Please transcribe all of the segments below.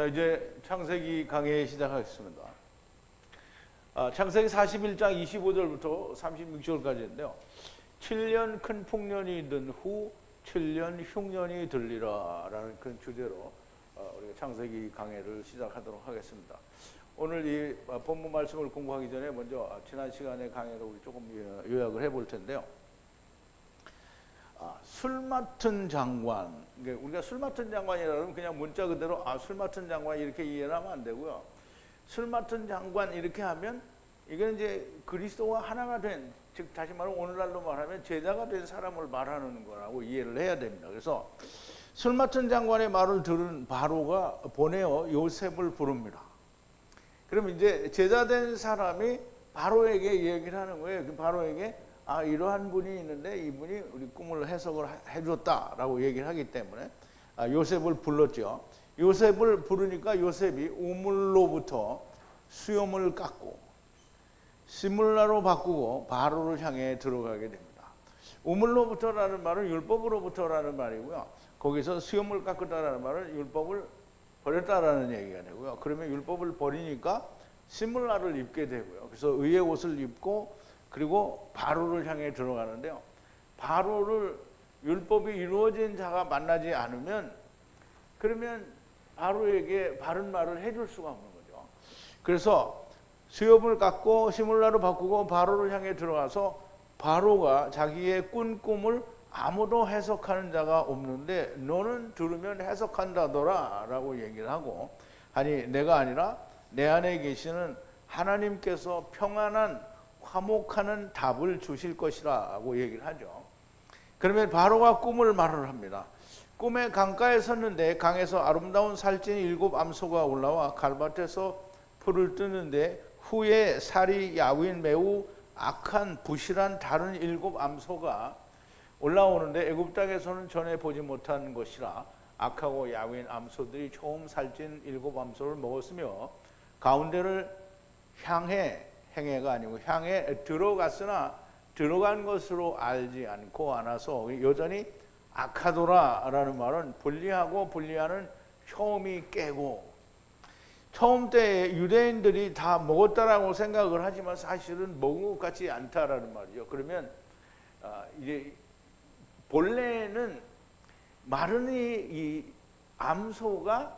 자, 이제 창세기 강의 시작하겠습니다. 창세기 41장 25절부터 36절까지인데요. 7년 큰 폭년이 든 후 7년 흉년이 들리라 라는 그런 주제로 우리가 창세기 강의를 시작하도록 하겠습니다. 오늘 이 본문 말씀을 공부하기 전에 먼저 지난 시간의 강의를 우리 조금 요약을 해볼 텐데요. 술 맡은 장관, 우리가 술 맡은 장관이라면 그냥 문자 그대로 술 맡은 장관 이렇게 이해를 하면 안 되고요. 술 맡은 장관 이렇게 하면 이건 이제 그리스도와 하나가 된, 즉 다시 말하면 오늘날로 말하면 제자가 된 사람을 말하는 거라고 이해를 해야 됩니다. 그래서 술 맡은 장관의 말을 들은 바로가 보내어 요셉을 부릅니다. 그럼 이제 제자 된 사람이 바로에게 얘기를 하는 거예요. 그 바로에게 이러한 분이 있는데 이분이 우리 꿈을 해석을 해줬다라고 얘기를 하기 때문에 요셉을 불렀죠. 요셉을 부르니까 요셉이 우물로부터 수염을 깎고 시물라로 바꾸고 바로를 향해 들어가게 됩니다. 우물로부터라는 말은 율법으로부터라는 말이고요. 거기서 수염을 깎았다라는 말은 율법을 버렸다라는 얘기가 되고요. 그러면 율법을 버리니까 시물라를 입게 되고요. 그래서 의의 옷을 입고 그리고 바로를 향해 들어가는데요. 바로를 율법이 이루어진 자가 만나지 않으면 그러면 바로에게 바른 말을 해줄 수가 없는 거죠. 그래서 수염을 깎고 시물라로 바꾸고 바로를 향해 들어가서 바로가 자기의 꾼 꿈을 아무도 해석하는 자가 없는데 너는 들으면 해석한다더라 라고 얘기를 하고, 아니 내가 아니라 내 안에 계시는 하나님께서 평안한 화목하는 답을 주실 것이라고 얘기를 하죠. 그러면 바로가 꿈을 말을 합니다. 꿈에 강가에 섰는데 강에서 아름다운 살찐 7 암소가 올라와 갈밭에서 풀을 뜨는데 후에 살이 야윈 매우 악한 부실한 다른 7 암소가 올라오는데 애굽 땅에서는 전에 보지 못한 것이라 악하고 야윈 암소들이 처음 살찐 7 암소를 먹었으며 가운데를 향해 행해가 아니고 향해 들어갔으나 들어간 것으로 알지 않고 안아서 여전히 악하더라라는 말은 분리하고 분리하는 처음이 깨고, 처음 때에 유대인들이 다 먹었다라고 생각을 하지만 사실은 먹은 것 같지 않다라는 말이죠. 그러면 이제 본래는 마른 이 암소가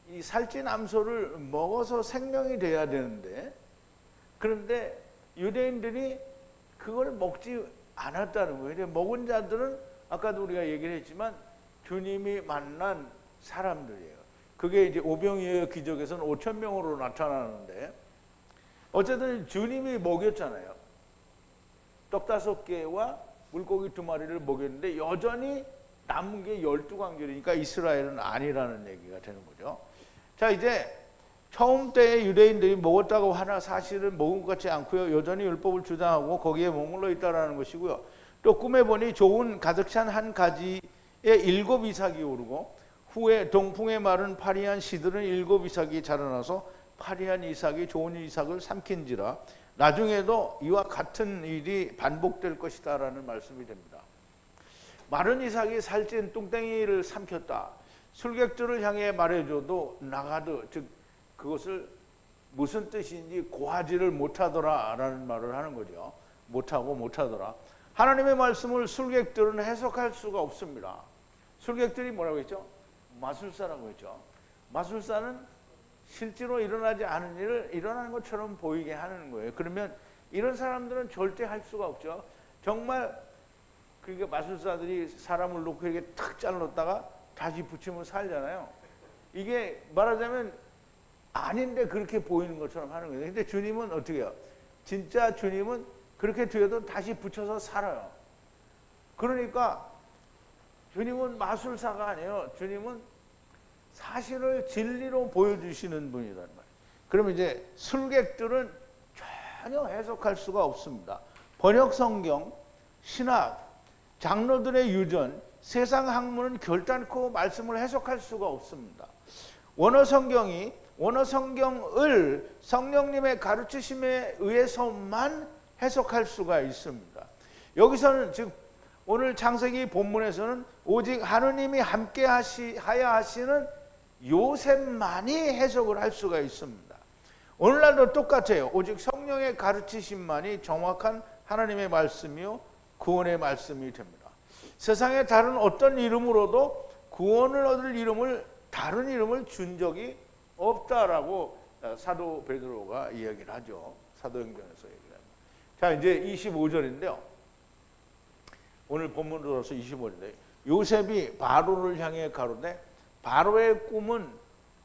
이 살찐 암소를 먹어서 생명이 돼야 되는데, 그런데 유대인들이 그걸 먹지 않았다는 거예요. 먹은 자들은 아까도 우리가 얘기를 했지만 주님이 만난 사람들이에요. 그게 이제 오병이어 기적에서는 5,000명으로 나타나는데, 어쨌든 주님이 먹였잖아요. 떡 5개와 물고기 2마리를 먹였는데 여전히 남은 게 12광절이니까 이스라엘은 아니라는 얘기가 되는 거죠. 자, 이제 처음 때에 유대인들이 먹었다고 하나 사실은 먹은 것 같지 않고요. 여전히 율법을 주장하고 거기에 머물러 있다라는 것이고요. 또 꿈에 보니 좋은 가득 찬 한 가지에 7 이삭이 오르고 후에 동풍에 마른 파리한 시들은 7 이삭이 자라나서 파리한 이삭이 좋은 이삭을 삼킨지라 나중에도 이와 같은 일이 반복될 것이다라는 말씀이 됩니다. 마른 이삭이 살찐 뚱땡이를 삼켰다. 술객들을 향해 말해줘도 나가드, 즉 그것을 무슨 뜻인지 고하지를 못하더라라는 말을 하는 거죠. 못하더라. 하나님의 말씀을 술객들은 해석할 수가 없습니다. 술객들이 뭐라고 했죠? 마술사라고 했죠. 마술사는 실제로 일어나지 않은 일을 일어나는 것처럼 보이게 하는 거예요. 그러면 이런 사람들은 절대 할 수가 없죠. 정말 그러니까 마술사들이 사람을 놓고 이렇게 탁 잘랐다가 다시 붙이면 살잖아요. 이게 말하자면 아닌데 그렇게 보이는 것처럼 하는 거예요. 근데 주님은 어떻게 해요? 진짜 주님은 그렇게 되어도 다시 붙여서 살아요. 그러니까 주님은 마술사가 아니에요. 주님은 사실을 진리로 보여주시는 분이란 말이에요. 그러면 이제 술객들은 전혀 해석할 수가 없습니다. 번역 성경, 신학, 장로들의 유전, 세상 학문은 결단코 말씀을 해석할 수가 없습니다. 원어 성경을 성령님의 가르치심에 의해서만 해석할 수가 있습니다. 여기서는 즉 오늘 창세기 본문에서는 오직 하느님이 함께 하야 하시는 요셉만이 해석을 할 수가 있습니다. 오늘날도 똑같아요. 오직 성령의 가르치심만이 정확한 하나님의 말씀이요 구원의 말씀이 됩니다. 세상에 다른 어떤 이름으로도 구원을 얻을 이름을 다른 이름을 준 적이 없다라고 사도 베드로가 이야기를 하죠. 사도행전에서 얘기를 합니다. 자, 이제 25절인데요. 오늘 본문으로서 25절인데 요셉이 바로를 향해 가로되 바로의 꿈은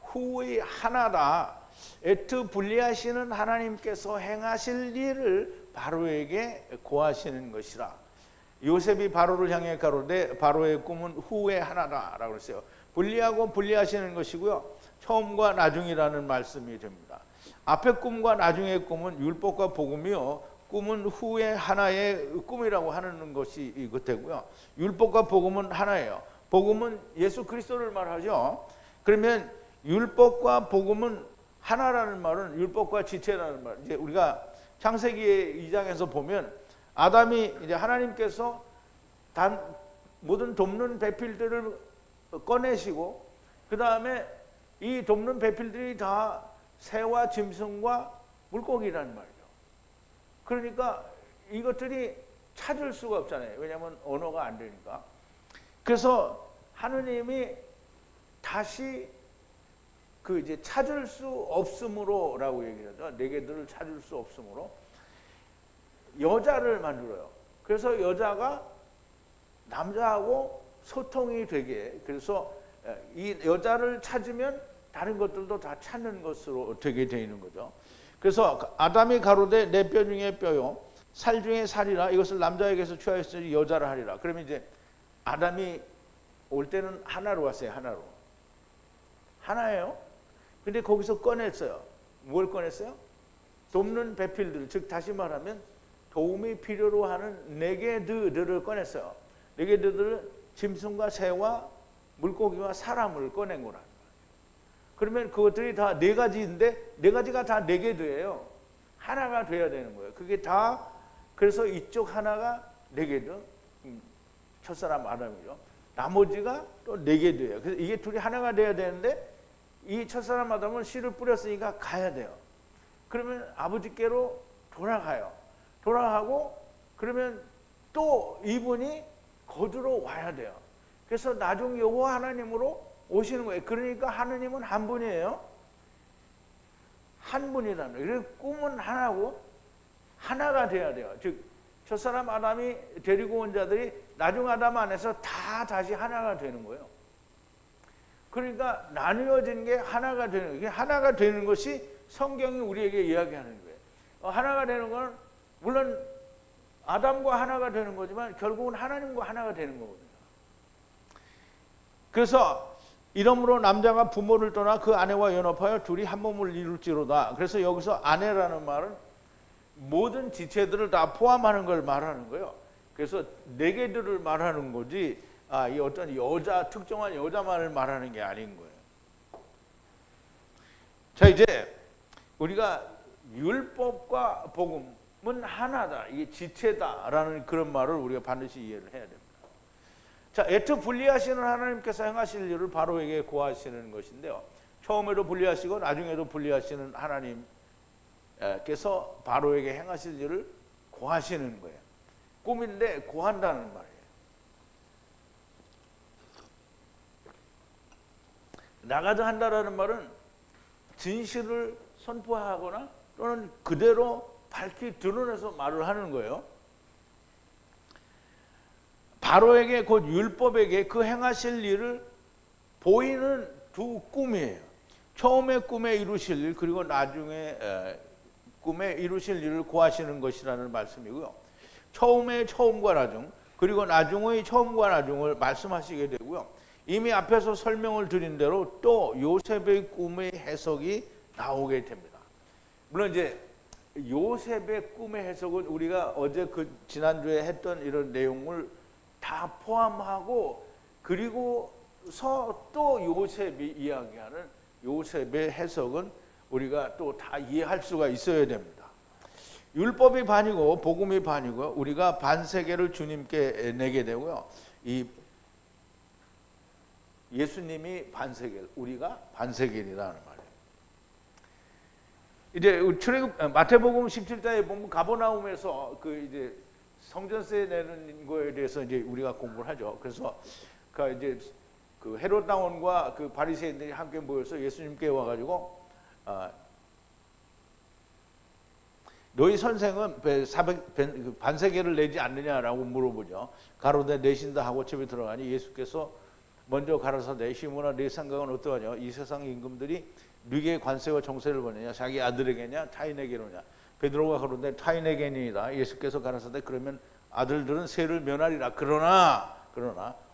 후의 하나다. 애트 분리하시는 하나님께서 행하실 일을 바로에게 고하시는 것이라. 요셉이 바로를 향해 가로되 바로의 꿈은 후의 하나다라고 했어요. 분리하고 분리하시는 것이고요. 처음과 나중이라는 말씀이 됩니다. 앞의 꿈과 나중의 꿈은 율법과 복음이요. 꿈은 후의 하나의 꿈이라고 하는 것이 되고요. 율법과 복음은 하나예요. 복음은 예수 그리스도를 말하죠. 그러면 율법과 복음은 하나라는 말은 율법과 지체라는 말. 이제 우리가 창세기 2장에서 보면 아담이 이제 하나님께서 모든 돕는 배필들을 꺼내시고 그 다음에 이 돕는 배필들이 다 새와 짐승과 물고기라는 말이죠. 그러니까 이것들이 찾을 수가 없잖아요. 왜냐하면 언어가 안 되니까. 그래서 하느님이 다시 그 이제 찾을 수 없으므로라고 얘기하죠. 네개들을 찾을 수 없으므로 여자를 만들어요. 그래서 여자가 남자하고 소통이 되게, 그래서 이 여자를 찾으면 다른 것들도 다 찾는 것으로 되게 되는 거죠. 그래서 아담이 가로되 내 뼈 중에 뼈요 살 중에 살이라 이것을 남자에게서 취하였으니 여자를 하리라. 그러면 이제 아담이 올 때는 하나로 왔어요. 하나예요. 근데 거기서 꺼냈어요. 뭘 꺼냈어요? 돕는 배필들, 즉 다시 말하면 도움이 필요로 하는 네개들을 꺼냈어요. 네개들은 짐승과 새와 물고기와 사람을 꺼낸 거라는 거예요. 그러면 그것들이 다 네 가지인데 네 가지가 다 네개드예요. 하나가 돼야 되는 거예요. 그게 다 그래서 이쪽 하나가 네개드, 첫사람 아담이죠. 나머지가 또 네개드예요. 그래서 이게 둘이 하나가 돼야 되는데 이 첫사람 아담은 씨를 뿌렸으니까 가야 돼요. 그러면 아버지께로 돌아가고 그러면 또 이분이 거두러 와야 돼요. 그래서 나중 여호와 하나님으로 오시는 거예요. 그러니까 하느님은 한 분이에요. 한 분이라는 거예요. 그래서 꿈은 하나고 하나가 돼야 돼요. 즉 첫사람 아담이 데리고 온 자들이 나중 아담 안에서 다 다시 하나가 되는 거예요. 그러니까 나누어진 게 하나가 되는 거예요. 하나가 되는 것이 성경이 우리에게 이야기하는 거예요. 하나가 되는 건 물론 아담과 하나가 되는 거지만 결국은 하나님과 하나가 되는 거거든요. 그래서 이러므로 남자가 부모를 떠나 그 아내와 연합하여 둘이 한 몸을 이룰지로다. 그래서 여기서 아내라는 말은 모든 지체들을 다 포함하는 걸 말하는 거예요. 그래서 네 개들을 말하는 거지 이 어떤 여자, 특정한 여자만을 말하는 게 아닌 거예요. 자, 이제 우리가 율법과 복음은 하나다, 이게 지체다라는 그런 말을 우리가 반드시 이해를 해야 됩니다. 자, 애트 분리하시는 하나님께서 행하실 일을 바로에게 고하시는 것인데요. 처음에도 분리하시고 나중에도 분리하시는 하나님께서 바로에게 행하실 일을 고하시는 거예요. 꿈인데 고한다는 말이에요. 나가자 한다라는 말은 진실을 선포하거나 또는 그대로 밝히 드러내서 말을 하는 거예요. 바로에게 곧 율법에게 그 행하실 일을 보이는 두 꿈이에요. 처음에 꿈에 이루실 일 그리고 나중에 꿈에 이루실 일을 고하시는 것이라는 말씀이고요. 처음의 처음과 나중 그리고 나중의 처음과 나중을 말씀하시게 되고요. 이미 앞에서 설명을 드린 대로 또 요셉의 꿈의 해석이 나오게 됩니다. 물론 이제 요셉의 꿈의 해석은 우리가 어제 지난주에 했던 이런 내용을 다 포함하고 그리고서 또 요셉이 이야기하는 요셉의 해석은 우리가 또 다 이해할 수가 있어야 됩니다. 율법이 반이고 복음이 반이고 우리가 반세계를 주님께 내게 되고요. 이 예수님이 반세겔, 우리가 반세겔이라는 말이에요. 이제 마태복음 17장에 보면 가버나움에서 그 이제 성전세 내는 거에 대해서 이제 우리가 공부를 하죠. 그래서 그 이제 그 헤롯 왕과 그 바리새인들이 함께 모여서 예수님께 와가지고 너희 선생은 반세겔을 내지 않느냐라고 물어보죠. 가로되 내신다 하고 집에 들어가니 예수께서 먼저 가라사대 시몬아 네 생각은 어떠하냐? 이 세상 임금들이 네게 관세와 정세를 보느냐? 자기 아들에게냐 타인에게로냐? 베드로가 가로되 타인에게니이다. 예수께서 가라사대 그러면 아들들은 세를 면하리라. 그러나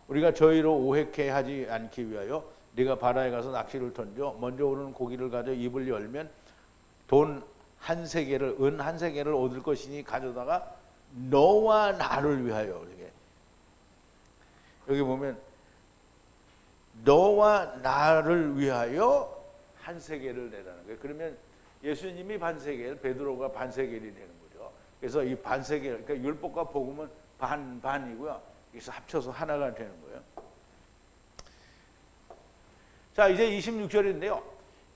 우리가 저희로 오해케 하지 않기 위하여 네가 바다에 가서 낚시를 던져 먼저 오르는 고기를 가져 입을 열면 돈 한 세겔을 은 한 세겔을 얻을 것이니 가져다가 너와 나를 위하여 이렇게 여기 보면 너와 나를 위하여 한 세겔을 내라는 거예요. 그러면 예수님이 반세겔, 베드로가 반세겔이 되는 거죠. 그래서 이 반세겔, 그러니까 율법과 복음은 반이고요. 그래서 합쳐서 하나가 되는 거예요. 자, 이제 26절인데요.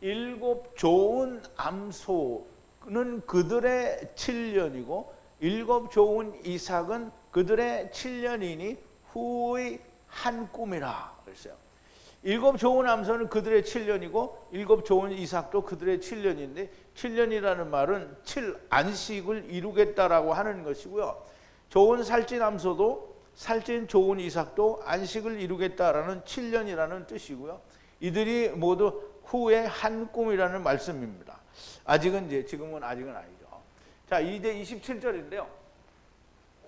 일곱 좋은 암소는 그들의 7년이고 일곱 좋은 이삭은 그들의 7년이니 후의 한 꿈이라 그랬어요. 일곱 좋은 암소는 그들의 7년이고 일곱 좋은 이삭도 그들의 7년인데 7년이라는 말은 7안식을 이루겠다라고 하는 것이고요. 좋은 살찐 암소도 살찐 좋은 이삭도 안식을 이루겠다라는 7년이라는 뜻이고요. 이들이 모두 후에 한 꿈이라는 말씀입니다. 지금은 아직은 아니죠. 자, 이제 27절인데요.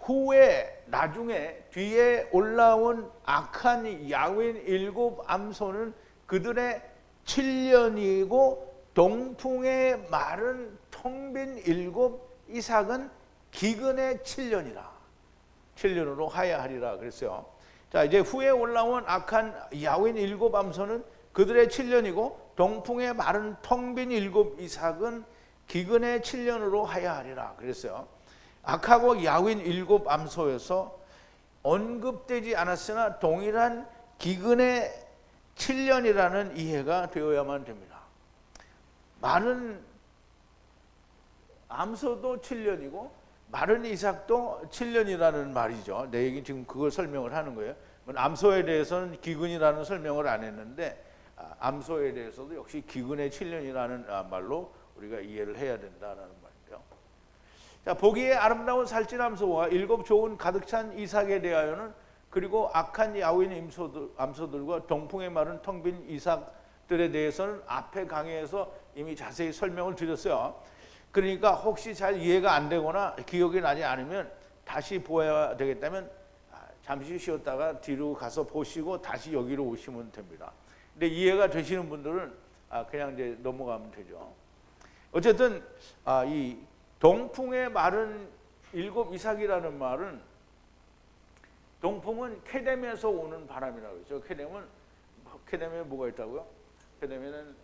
후에 나중에 뒤에 올라온 악한 야윈 일곱 암소는 그들의 7년이고 동풍의 마른 텅 빈 일곱 이삭은 기근의 7년이라 7년으로 하야하리라 그랬어요. 자, 이제 후에 올라온 악한 야윈 일곱 암소는 그들의 7년이고 동풍의 마른 텅 빈 일곱 이삭은 기근의 7년으로 하야하리라 그랬어요. 악하고 야윈 일곱 암소여서 언급되지 않았으나 동일한 기근의 7년이라는 이해가 되어야만 됩니다. 마른 암소도 7년이고 마른 이삭도 7년이라는 말이죠. 내 얘기는 지금 그걸 설명을 하는 거예요. 암소에 대해서는 기근이라는 설명을 안 했는데 암소에 대해서도 역시 기근의 7년이라는 말로 우리가 이해를 해야 된다는 말이죠. 자, 보기에 아름다운 살찐 암소와 일곱 좋은 가득 찬 이삭에 대하여는 그리고 악한 야윈 암소들과 동풍의 마른 텅 빈 이삭들에 대해서는 앞에 강의에서 이미 자세히 설명을 드렸어요. 그러니까 혹시 잘 이해가 안 되거나 기억이 나지 않으면 다시 보아야 되겠다면 잠시 쉬었다가 뒤로 가서 보시고 다시 여기로 오시면 됩니다. 근데 이해가 되시는 분들은 그냥 이제 넘어가면 되죠. 어쨌든 이 동풍의 마른 일곱 이삭이라는 말은 동풍은 케뎀에서 오는 바람이라고 했죠. 케뎀에 뭐가 있다고요? 케뎀에는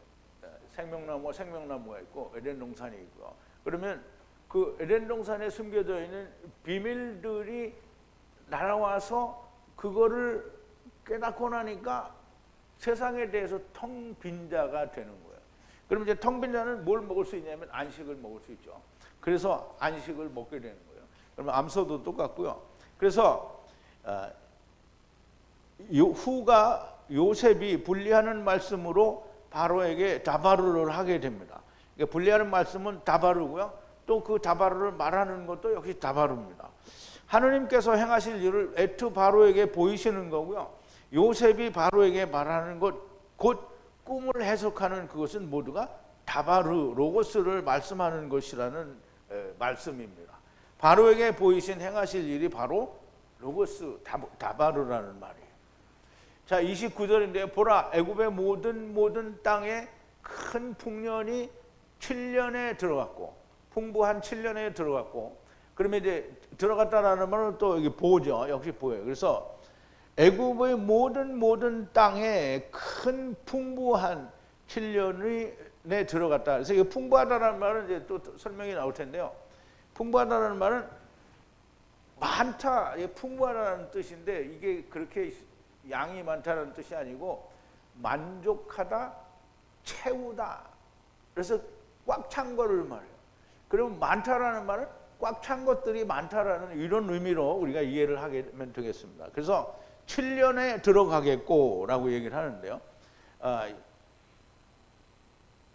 생명나무가 있고 에덴 동산이 있고 그러면 그 에덴 동산에 숨겨져 있는 비밀들이 날아와서 그거를 깨닫고 나니까 세상에 대해서 텅 빈 자가 되는 거예요. 그럼 이제 텅 빈 자는 뭘 먹을 수 있냐면 안식을 먹을 수 있죠. 그래서 안식을 먹게 되는 거예요. 그러면 암소도 똑같고요. 그래서 후가 요셉이 분리하는 말씀으로 바로에게 다바르를 하게 됩니다. 그러니까 분리하는 말씀은 다바르고요. 또 그 다바르를 말하는 것도 역시 다바르입니다. 하느님께서 행하실 일을 에투 바로에게 보이시는 거고요. 요셉이 바로에게 말하는 것, 곧 꿈을 해석하는 그것은 모두가 다바르, 로고스를 말씀하는 것이라는 말씀입니다. 바로에게 보이신 행하실 일이 바로 로고스, 다바르라는 말이에요. 자, 29절인데 보라 애굽의 모든 땅에 큰 풍년이 7년에 들어갔고 풍부한 7년에 들어갔고 그러면 이제 들어갔다라는 말은 또 여기 보죠. 역시 보여요. 그래서 애굽의 모든 땅에 큰 풍부한 7년에 들어갔다. 그래서 이 풍부하다라는 말은 이제 또 설명이 나올 텐데요. 풍부하다라는 말은 많다, 풍부하다는 뜻인데 이게 그렇게 양이 많다는 뜻이 아니고 만족하다, 채우다. 그래서 꽉 찬 거를 말해요. 그러면 많다라는 말은 꽉 찬 것들이 많다라는 이런 의미로 우리가 이해를 하면 되겠습니다. 그래서 7년에 들어가겠고라고 얘기를 하는데요.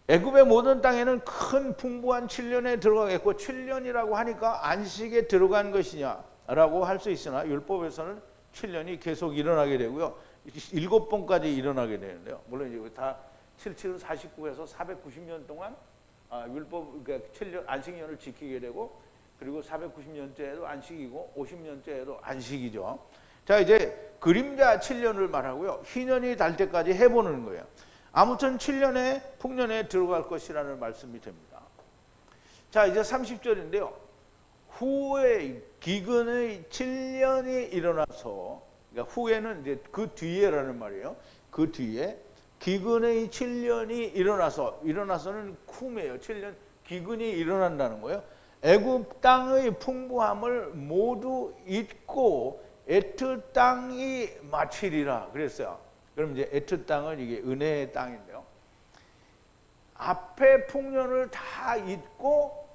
애굽의 모든 땅에는 큰 풍부한 7년에 들어가겠고, 7년이라고 하니까 안식에 들어간 것이냐라고 할 수 있으나 율법에서는 7년이 계속 일어나게 되고요. 7번까지 일어나게 되는데요. 물론 이제 다 77은 49에서 490년 동안 율법, 그러니까 7년 안식년을 지키게 되고, 그리고 490년째에도 안식이고 50년째에도 안식이죠. 자, 이제 그림자 7년을 말하고요. 희년이 달 때까지 해보는 거예요. 아무튼 7년에 풍년에 들어갈 것이라는 말씀이 됩니다. 자, 이제 30절인데요. 후에 기근의 7년이 일어나서, 그러니까 후에는 이제 그 뒤에라는 말이에요. 그 뒤에 기근의 7년이 일어나서는 쿰이에요. 7년 기근이 일어난다는 거예요. 애굽 땅의 풍부함을 모두 잊고 에트 땅이 마치리라 그랬어요. 그럼 이제 에트 땅은 이게 은혜의 땅인데요. 앞에 풍년을 다 잊고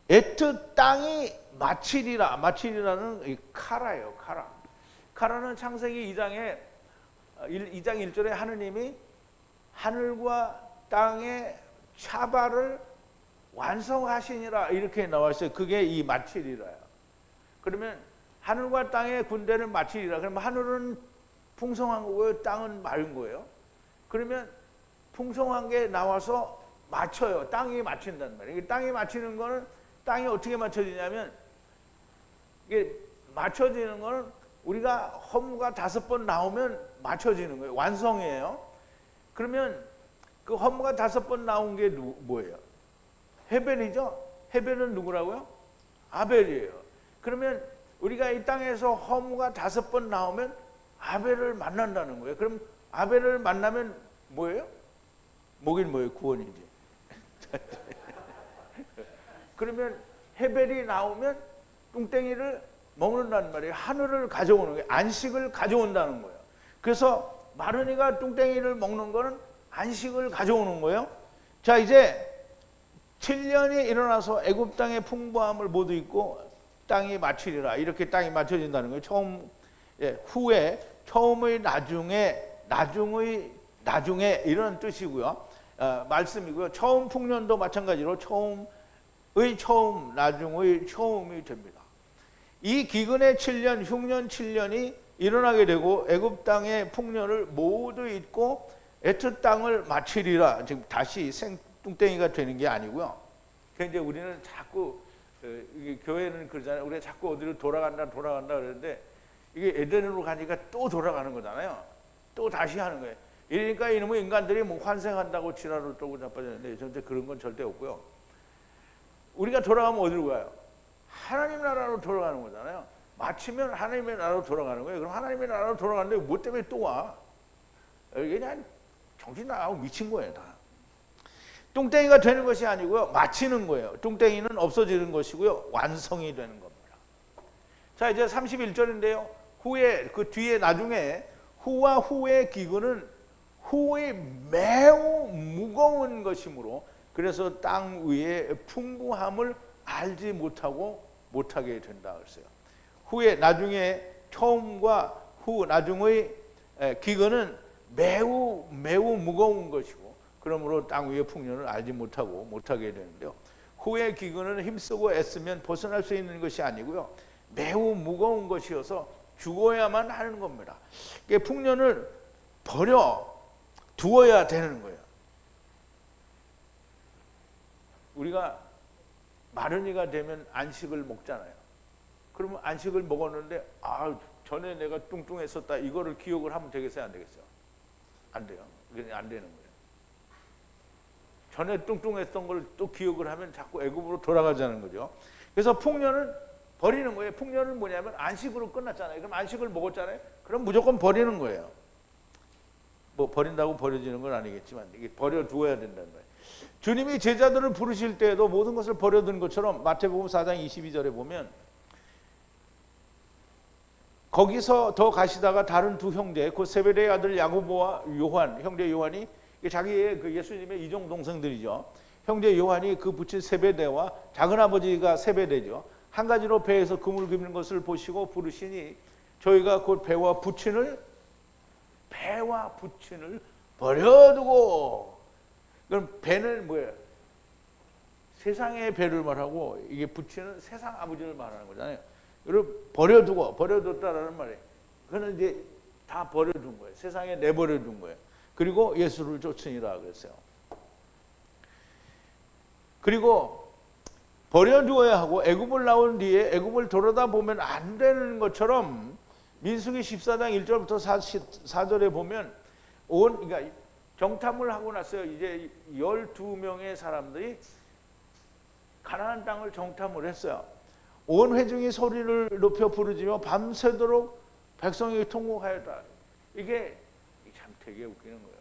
에트 땅이 마치리라. 마치리라는 이 카라예요. 카라. 카라는 창세기 2장 1절에 하느님이 하늘과 땅의 차발을 완성하시니라 이렇게 나와 있어요. 그게 이 마치리라요. 그러면 하늘과 땅의 군대를 마치리라. 그러면 하늘은 풍성한 거고요, 땅은 맑은 거예요. 그러면 풍성한 게 나와서 맞춰요. 땅이 맞춘단 말이에요. 땅이 맞추는 거는, 땅이 어떻게 맞춰지냐면, 이게 맞춰지는 거는 우리가 허무가 5번 나오면 맞춰지는 거예요. 완성이에요. 그러면 그 허무가 5번 나온 게 뭐예요? 헤벨이죠. 헤벨은 누구라고요? 아벨이에요. 그러면 우리가 이 땅에서 허무가 5번 나오면 아벨을 만난다는 거예요. 그럼 아벨을 만나면 뭐예요? 뭐긴 뭐예요? 구원이지. 그러면 헤벨이 나오면 뚱땡이를 먹는다는 말이에요. 하늘을 가져오는 거예요. 안식을 가져온다는 거예요. 그래서 마른이가 뚱땡이를 먹는 거는 안식을 가져오는 거예요. 자, 이제 7년이 일어나서 애굽 땅의 풍부함을 모두 잊고 땅이 마치리라. 이렇게 땅이 맞춰진다는 거예요. 후에, 처음의 나중에 이런 뜻이고요. 말씀이고요. 처음 풍년도 마찬가지로 처음의 처음, 나중의 처음이 됩니다. 이 기근의 7년, 흉년 7년이 일어나게 되고 애굽 땅의 풍년을 모두 잊고 에트 땅을 마치리라. 지금 다시 생뚱땡이가 되는 게 아니고요. 그런데 우리는 자꾸 교회는 그러잖아요. 우리가 자꾸 어디로 돌아간다 그러는데, 이게 에덴으로 가니까 또 돌아가는 거잖아요. 또 다시 하는 거예요. 이러니까 이놈의 인간들이 뭐 환생한다고 지랄을 떨고 자빠졌는데, 절대 그런 건 절대 없고요. 우리가 돌아가면 어디로 가요? 하나님 나라로 돌아가는 거잖아요. 마치면 하나님의 나라로 돌아가는 거예요. 그럼 하나님의 나라로 돌아가는데 뭐 때문에 또 와? 이게 그냥 정신 나가고 미친 거예요, 다. 뚱땡이가 되는 것이 아니고요, 마치는 거예요. 뚱땡이는 없어지는 것이고요, 완성이 되는 겁니다. 자, 이제 31절인데요. 후에, 그 뒤에 나중에 후와 후의 기근은 후의 매우 무거운 것이므로, 그래서 땅 위의 풍부함을 알지 못하게 된다 그랬어요. 후에 나중에 처음과 후 나중의 기근은 매우 무거운 것이고, 그러므로 땅 위의 풍년을 알지 못하게 되는데요. 후의 기근은 힘쓰고 애쓰면 벗어날 수 있는 것이 아니고요, 매우 무거운 것이어서 죽어야만 하는 겁니다. 풍년을 버려 두어야 되는 거예요. 우리가 마른이가 되면 안식을 먹잖아요. 그러면 안식을 먹었는데, 전에 내가 뚱뚱했었다, 이거를 기억을 하면 되겠어요, 안 되겠어요? 안 돼요. 그냥 안 되는 거예요. 전에 뚱뚱했던 걸 또 기억을 하면 자꾸 애굽으로 돌아가자는 거죠. 그래서 풍년을 버리는 거예요. 풍년은 뭐냐면 안식으로 끝났잖아요. 그럼 안식을 먹었잖아요. 그럼 무조건 버리는 거예요. 뭐 버린다고 버려지는 건 아니겠지만 이게 버려두어야 된다는 거예요. 주님이 제자들을 부르실 때에도 모든 것을 버려둔 것처럼 마태복음 4장 22절에 보면 거기서 더 가시다가 다른 두 형제, 그 세베대의 아들 야고보와 요한, 형제 요한이 자기의 그 예수님의 이종 동생들이죠. 형제 요한이 그 부친 세베대와 작은 아버지가 세베대죠. 한 가지로 배에서 금을 깁는 것을 보시고 부르시니 저희가 곧 배와 부친을 버려두고. 그럼 배는 뭐예요? 세상의 배를 말하고 이게 부친은 세상 아버지를 말하는 거잖아요. 여러분 버려뒀다라는 말이에요. 그는 이제 다 버려둔 거예요. 세상에 내버려둔 거예요. 그리고 예수를 쫓으니라 그랬어요. 그리고 버려두어야 하고 애굽을 나온 뒤에 애굽을 돌아다 보면 안 되는 것처럼 민수기 14장 1절부터 4절에 보면 그러니까 정탐을 하고 났어요. 이제 12명의 사람들이 가나안 땅을 정탐을 했어요. 온 회중이 소리를 높여 부르짖며 밤새도록 백성이 통곡하였다. 이게 참 되게 웃기는 거예요.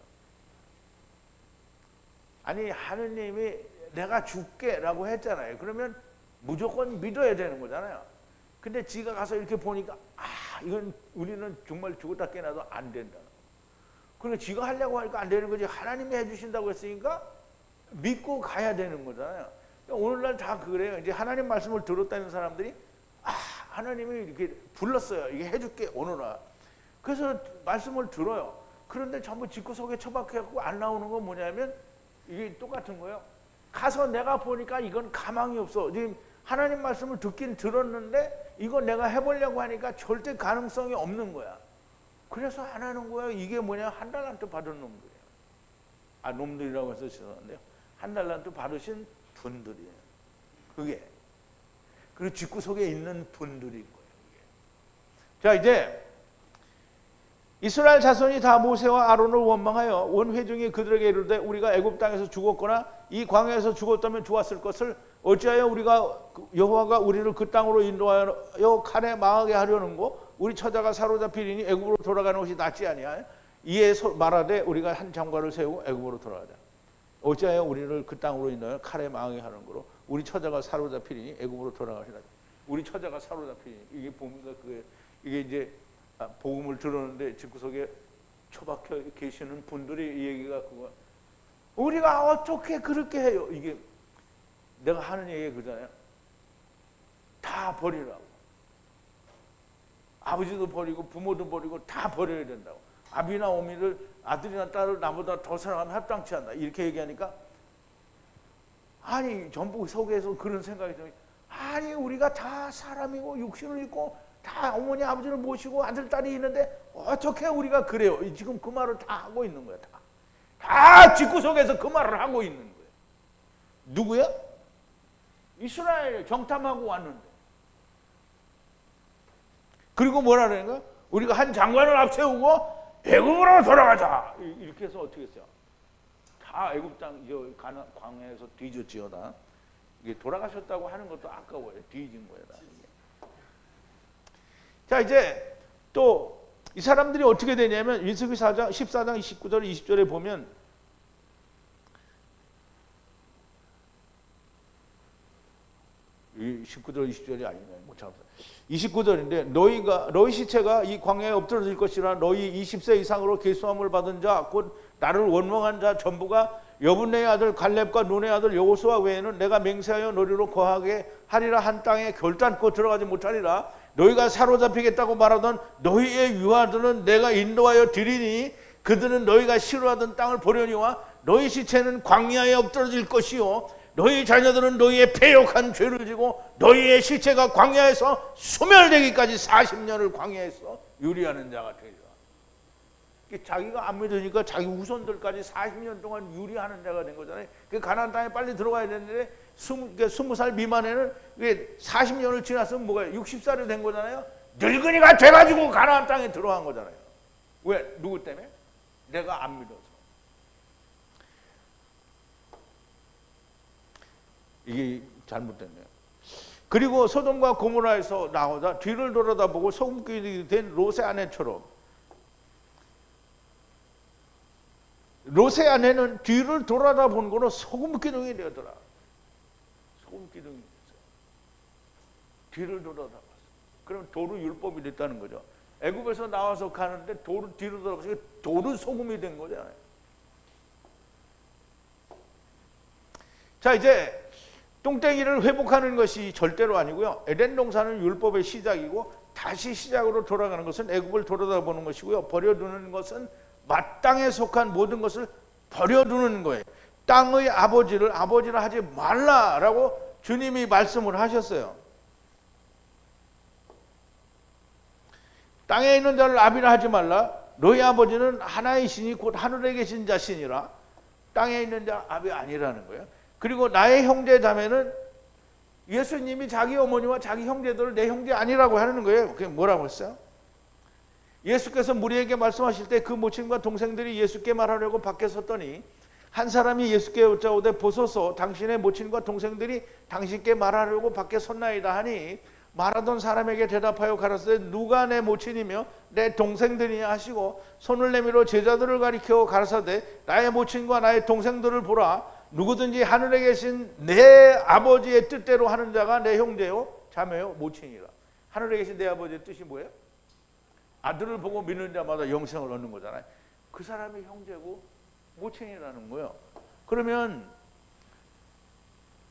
아니 하느님이 내가 줄게라고 했잖아요. 그러면 무조건 믿어야 되는 거잖아요. 근데 지가 가서 이렇게 보니까 이건 우리는 정말 죽었다 깨나도 안 된다. 그러니까 지가 하려고 하니까 안 되는 거지. 하나님이 해주신다고 했으니까 믿고 가야 되는 거잖아요. 오늘날 다 그래요. 이제 하나님 말씀을 들었다는 사람들이 하나님이 이렇게 불렀어요. 이게 해줄게 오너라. 그래서 말씀을 들어요. 그런데 전부 집구석에 처박혀갖고 안 나오는 건 뭐냐면 이게 똑같은 거예요. 가서 내가 보니까 이건 가망이 없어. 지금 하나님 말씀을 듣긴 들었는데 이거 내가 해보려고 하니까 절대 가능성이 없는 거야. 그래서 안 하는 거예요. 이게 뭐냐? 한 달란트 받은 놈들이에요. 놈들이라고 해서 죄송한데요. 한 달란트 받으신 분들이에요. 그게. 그리고 집구석에 있는 분들인 거예요. 그게. 자, 이제 이스라엘 자손이 다 모세와 아론을 원망하여 온 회중이 그들에게 이르되 우리가 애굽 땅에서 죽었거나 이 광야에서 죽었다면 좋았을 것을 어찌하여 우리가 여호와가 우리를 그 땅으로 인도하여 칼에 망하게 하려는고 우리 처자가 사로잡히리니 애굽으로 돌아가는 것이 낫지 아니하여 이에 말하되 우리가 한 장관을 세우고 애굽으로 돌아가자. 어찌하여 우리를 그 땅으로 인도하여 칼에 망하게 하는 거로 우리 처자가 사로잡히리니 애굽으로 돌아가시라. 우리 처자가 사로잡히니 이게 보니까 이게 이제 복음을 들었는데 집구석에 처박혀 계시는 분들이 이 얘기가 그거. 우리가 어떻게 그렇게 해요? 이게 내가 하는 얘기가 그잖아요. 다 버리라고. 아버지도 버리고 부모도 버리고 다 버려야 된다고. 아비나 어미를 아들이나 딸을 나보다 더 사랑하면 합당치 않나 이렇게 얘기하니까 아니 전부 속에서 그런 생각이 들어요. 아니 우리가 다 사람이고 육신을 입고 다 어머니 아버지를 모시고 아들 딸이 있는데 어떻게 우리가 그래요? 지금 그 말을 다 하고 있는 거야. 다 집구석에서 그 말을 하고 있는 거예요. 누구야? 이스라엘 정탐하고 왔는데. 그리고 뭐라 그러는가? 우리가 한 장관을 앞세우고 애굽으로 돌아가자. 이렇게 해서 어떻게 했어요? 다 애굽 땅 광야에서 뒤졌지요. 다. 이게 돌아가셨다고 하는 것도 아까워요. 뒤진 거예요. 다. 자, 이제 또 이 사람들이 어떻게 되냐면 민수기 14장 19절 20절에 보면 이 19절 20절이 아니네. 못 참았어. 29절인데 너희 시체가 이 광야에 엎드러질 것이라 너희 20세 이상으로 계수함을 받은 자 곧 나를 원망한 자 전부가 여분네의 아들 갈렙과 눈의 아들 여호수아 외에는 내가 맹세하여 너희로 거하게 하리라 한 땅에 결단코 들어가지 못하리라. 너희가 사로잡히겠다고 말하던 너희의 유아들은 내가 인도하여 드리니 그들은 너희가 싫어하던 땅을 보려니와 너희 시체는 광야에 엎드러질 것이요 너희 자녀들은 너희의 패역한 죄를 지고 너희의 시체가 광야에서 소멸되기까지 40년을 광야에서 유리하는 자가 되리라. 자기가 안 믿으니까 자기 후손들까지 40년 동안 유리하는 자가 된 거잖아요. 가나안 땅에 빨리 들어가야 되는데 20살 미만에는 40년을 지났으면 뭐가 60살이 된 거잖아요. 늙은이가 돼가지고 가나안 땅에 들어간 거잖아요. 왜? 누구 때문에? 내가 안 믿어서. 이게 잘못된 거예요. 그리고 소돔과 고모라에서 나오다 뒤를 돌아다보고 소금기둥이 된 롯의 아내처럼 롯의 아내는 뒤를 돌아다보는 거로 소금기둥이 되더라. 소금기둥이 됐어요. 뒤를 돌아다봤어. 그럼 도루 율법이 됐다는 거죠. 애굽에서 나와서 가는데 돌을 뒤로 돌아가서 돌은 소금이 된 거잖아요. 자, 이제 똥땡이를 회복하는 것이 절대로 아니고요. 에덴 동산은 율법의 시작이고 다시 시작으로 돌아가는 것은 애굽을 돌아다보는 것이고요. 버려두는 것은 마땅에 속한 모든 것을 버려두는 거예요. 땅의 아버지를 하지 말라라고 주님이 말씀을 하셨어요. 땅에 있는 자를 아비라 하지 말라. 너희 아버지는 하나이시니 곧 하늘에 계신 자시니라. 땅에 있는 자 아비 아니라는 거예요. 그리고 나의 형제 자매는 예수님이 자기 어머니와 자기 형제들을 내 형제 아니라고 하는 거예요. 그게 뭐라고 했어요? 예수께서 무리에게 말씀하실 때 그 모친과 동생들이 예수께 말하려고 밖에 섰더니 한 사람이 예수께 여짜오되 보소서 당신의 모친과 동생들이 당신께 말하려고 밖에 섰나이다 하니 말하던 사람에게 대답하여 가라사대 누가 내 모친이며 내 동생들이냐 하시고 손을 내밀어 제자들을 가리켜 가라사대 나의 모친과 나의 동생들을 보라. 누구든지 하늘에 계신 내 아버지의 뜻대로 하는 자가 내 형제요 자매요 모친이라. 하늘에 계신 내 아버지의 뜻이 뭐예요? 아들을 보고 믿는 자마다 영생을 얻는 거잖아요. 그 사람이 형제고 모친이라는 거예요. 그러면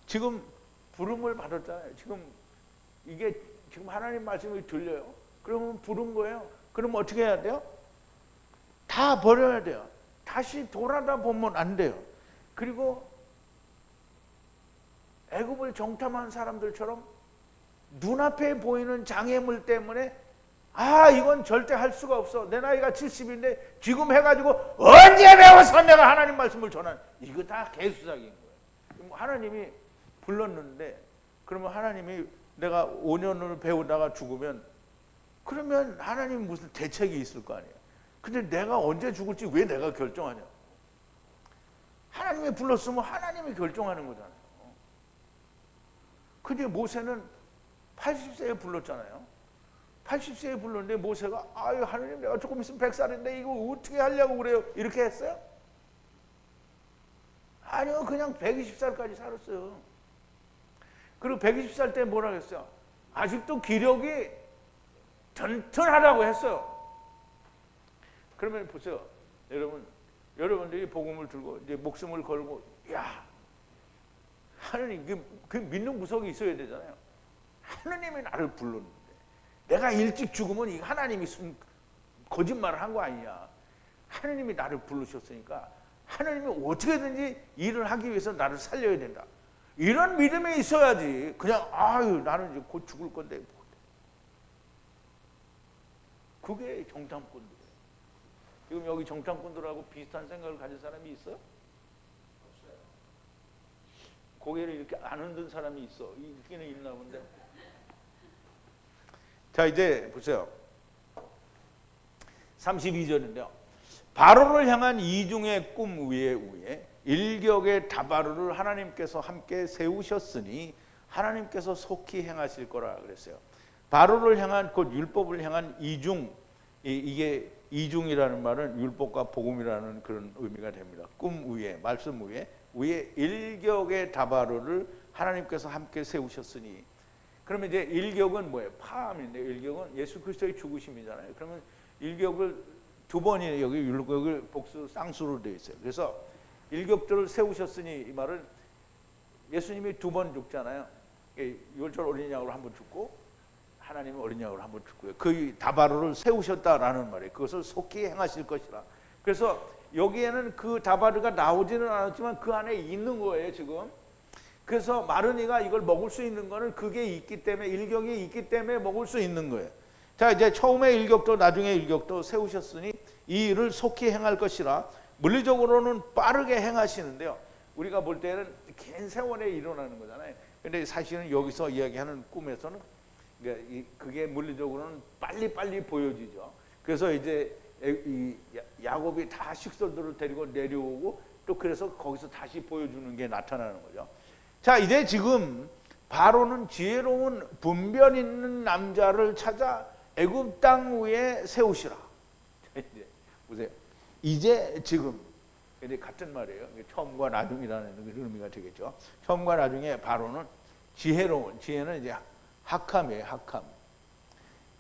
지금 부름을 받았잖아요. 지금 이게 지금 하나님 말씀이 들려요. 그러면 부른 거예요. 그러면 어떻게 해야 돼요? 다 버려야 돼요. 다시 돌아다 보면 안 돼요. 그리고 애굽을 정탐한 사람들처럼 눈앞에 보이는 장애물 때문에 이건 절대 할 수가 없어. 내 나이가 70인데 지금 해가지고 언제 배워서 내가 하나님 말씀을 전하는, 이거 다 개수작인 거예요. 하나님이 불렀는데 그러면 하나님이 내가 5년을 배우다가 죽으면 그러면 하나님 무슨 대책이 있을 거 아니에요. 근데 내가 언제 죽을지 왜 내가 결정하냐. 하나님이 불렀으면 하나님이 결정하는 거잖아요. 근데 모세는 80세에 불렀잖아요. 80세에 불렀는데 모세가 하나님 내가 조금 있으면 100살인데 이거 어떻게 하려고 그래요? 이렇게 했어요? 아니요, 그냥 120살까지 살았어요. 그리고 120살 때 뭐라 했어요? 아직도 기력이 튼튼하다고 했어요. 그러면 보세요. 여러분들이 복음을 들고 이제 목숨을 걸고, 하나님, 그 믿는 구석이 있어야 되잖아요. 하나님이 나를 불렀는데 내가 일찍 죽으면 이 하나님이 거짓말을 한 거 아니냐. 하나님이 나를 부르셨으니까 하나님이 어떻게든지 일을 하기 위해서 나를 살려야 된다. 이런 믿음이 있어야지. 그냥 나는 이제 곧 죽을 건데. 그게 정탐꾼들이에요. 지금 여기 정탐꾼들하고 비슷한 생각을 가진 사람이 있어요? 없어요. 고개를 이렇게 안 흔든 사람이 있어. 있기는 있나 본데. 자, 이제 보세요. 32절인데요. 바로를 향한 이중의 꿈 위에 일격의 다바로를 하나님께서 함께 세우셨으니 하나님께서 속히 행하실 거라 그랬어요. 바로를 향한, 곧 율법을 향한 이중, 이게 이중이라는 말은 율법과 복음이라는 그런 의미가 됩니다. 꿈 위에, 말씀 위에 일격의 다바로를 하나님께서 함께 세우셨으니. 그러면 이제 일격은 뭐예요? 파함인데, 일격은 예수 그리스도의 죽으심이잖아요. 그러면 일격을 두 번이 여기 율격을 복수 쌍수로 되어 있어요. 그래서 일격들을 세우셨으니, 이 말은 예수님이 두 번 죽잖아요. 유월절 어린 양으로 한 번 죽고 하나님은 어린 양으로 한 번 죽고요. 그 다바로를 세우셨다라는 말이에요. 그것을 속히 행하실 것이라. 그래서 여기에는 그 다바르가 나오지는 않았지만 그 안에 있는 거예요, 지금. 그래서 마르니가 이걸 먹을 수 있는 거는 그게 있기 때문에, 일격이 있기 때문에 먹을 수 있는 거예요. 자, 이제 처음에 일격도 나중에 일격도 세우셨으니 이 일을 속히 행할 것이라. 물리적으로는 빠르게 행하시는데요. 우리가 볼 때는 긴 세월에 일어나는 거잖아요. 근데 사실은 여기서 이야기하는 꿈에서는 그게 물리적으로는 빨리 보여지죠. 그래서 이제 이 야곱이 다 식솔들을 데리고 내려오고 또 그래서 거기서 다시 보여주는 게 나타나는 거죠. 자, 이제 지금 바로는 지혜로운 분별 있는 남자를 찾아 애굽 땅 위에 세우시라. 이제 보세요. 이제 지금 근데 같은 말이에요. 처음과 나중이라는 의미가 되겠죠. 처음과 나중에 바로는 지혜로운, 지혜는 이제 학함이에요.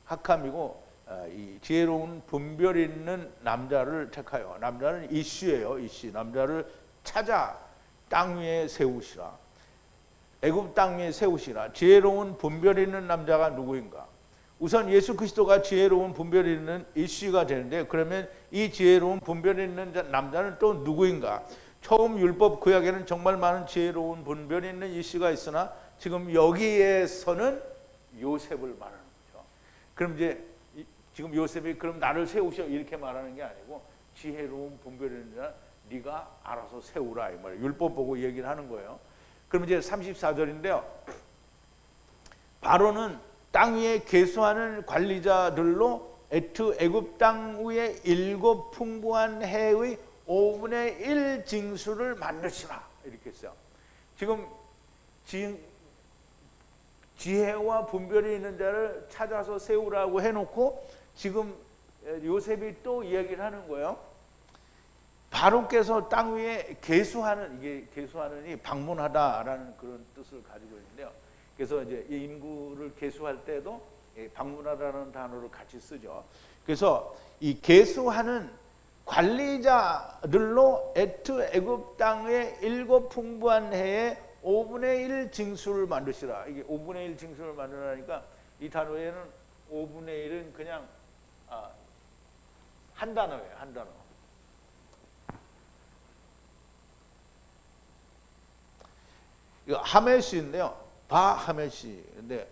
학함이고 이 지혜로운 분별 있는 남자를 택하여, 남자는 이슈예요. 이슈. 남자를 찾아 땅 위에 세우시라. 애굽 땅 위에 세우시라. 지혜로운 분별 있는 남자가 누구인가? 우선 예수 그리스도가 지혜로운 분별 있는 이슈가 되는데, 그러면 이 지혜로운 분별 있는 남자는 또 누구인가? 처음 율법 구약에는 정말 많은 지혜로운 분별 있는 이슈가 있으나 지금 여기에서는 요셉을 말하는 거죠. 그럼 이제 지금 요셉이 그럼 나를 세우셔 이렇게 말하는 게 아니고, 지혜로운 분별 있는 자 네가 알아서 세우라 이 말이에요. 율법 보고 얘기를 하는 거예요. 그럼 이제 34절인데요. 바로는 땅 위에 계수하는 관리자들로 애굽 땅 위에 7 풍부한 해의 5분의 1 징수를 만드시라 이렇게 했어요. 지금 지혜와 분별이 있는 자를 찾아서 세우라고 해놓고 지금 요셉이 또 이야기를 하는 거예요. 바로께서 땅 위에 계수하는, 이게 계수하는이 방문하다라는 그런 뜻을 가지고 있는데요. 그래서 이제 이 인구를 계수할 때도 방문하다라는 단어를 같이 쓰죠. 그래서 이 계수하는 관리자들로 애굽 땅의 7 풍부한 해에 5분의 1 징수를 만드시라. 이게 5분의 1 징수를 만들라니까 이 단어에는 5분의 1은 그냥 한 단어예요. 한 단어. 이거 하멜시인데요. 바하멜시. 근데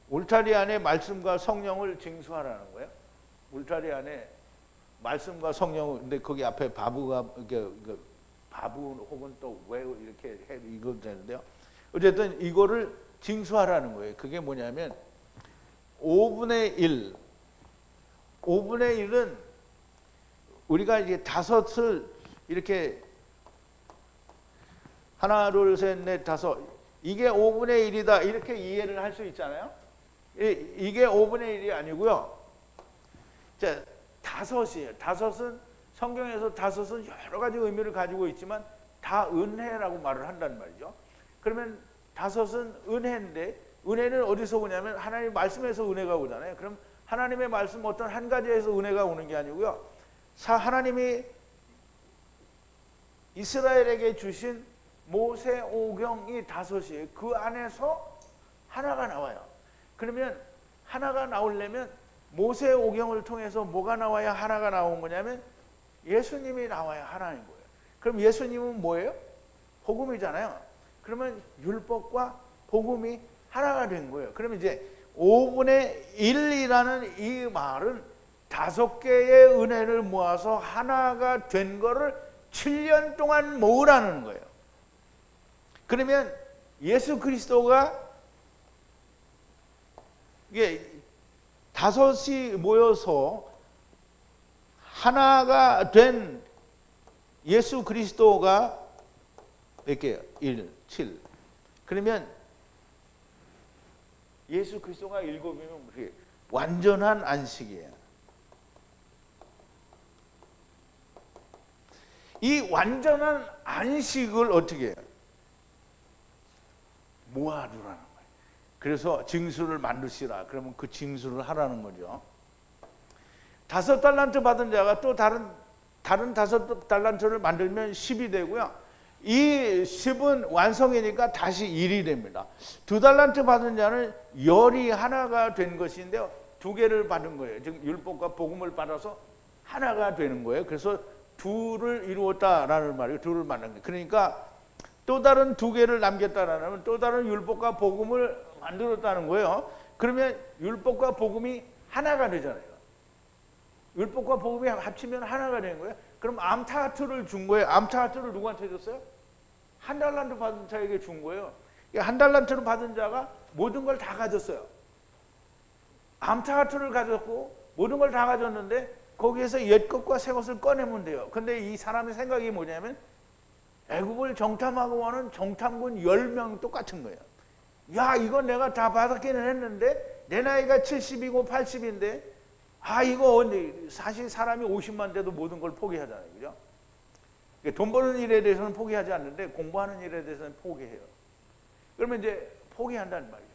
울타리 안에 말씀과 성령을 징수하라는 거예요. 울타리 안에 말씀과 성령, 근데 거기 앞에 바부가 바부 혹은 또 왜 이렇게 해 이거 되는데요. 어쨌든 이거를 징수하라는 거예요. 그게 뭐냐면 5분의 1. 5분의 1은 우리가 이제 5을 이렇게 하나, 둘, 셋, 넷, 5 이게 5분의 1이다 이렇게 이해를 할 수 있잖아요. 이게 5분의 1이 아니고요. 자, 5이에요. 5은 성경에서 5은 여러 가지 의미를 가지고 있지만 다 은혜라고 말을 한다는 말이죠. 그러면 5은 은혜인데, 은혜는 어디서 오냐면 하나님 말씀에서 은혜가 오잖아요. 그럼 하나님의 말씀 어떤 한 가지에서 은혜가 오는 게 아니고요. 하나님이 이스라엘에게 주신 모세 오경이 5이에요. 그 안에서 하나가 나와요. 그러면 하나가 나오려면 모세 오경을 통해서 뭐가 나와야 하나가 나온 거냐면 예수님이 나와야 하나인 거예요. 그럼 예수님은 뭐예요? 복음이잖아요. 그러면 율법과 복음이 하나가 된 거예요. 그러면 이제 5분의 1이라는 이 말은 5개의 은혜를 모아서 하나가 된 거를 7년 동안 모으라는 거예요. 그러면 예수 그리스도가 이게 5이 모여서 하나가 된 예수 그리스도가 몇 개요? 1, 7. 그러면 예수 그리스도가 7이면 완전한 안식이에요. 이 완전한 안식을 어떻게 해요? 모아두라는 거예요. 그래서 징수를 만드시라. 그러면 그 징수를 하라는 거죠. 5달란트 받은 자가 또 다른 5달란트를 만들면 10이 되고요. 이 10은 완성이니까 다시 1이 됩니다. 2달란트 받은 자는 열이 하나가 된 것인데요. 2개를 받은 거예요. 즉 율법과 복음을 받아서 하나가 되는 거예요. 그래서 2를 이루었다라는 말이에요. 2를 만든 거예요. 그러니까 또 다른 2개를 남겼다라는 또 다른 율법과 복음을 만들었다는 거예요. 그러면 율법과 복음이 하나가 되잖아요. 율법과 복음이 합치면 하나가 되는 거예요. 그럼 암타하트를 준 거예요. 암타하트를 누구한테 줬어요? 1달란트 받은 자에게 준 거예요. 1달란트를 받은 자가 모든 걸 다 가졌어요. 암타하트를 가졌고 모든 걸 다 가졌는데 거기에서 옛 것과 새 것을 꺼내면 돼요. 근데 이 사람의 생각이 뭐냐면 애굽을 정탐하고 오는 정탐군 10명 똑같은 거예요. 야, 이건 내가 다 받았기는 했는데 내 나이가 70이고 80인데 이거 언제, 사실 사람이 50만 돼도 모든 걸 포기하잖아요. 그죠? 돈 버는 일에 대해서는 포기하지 않는데 공부하는 일에 대해서는 포기해요. 그러면 이제 포기한다는 말이에요.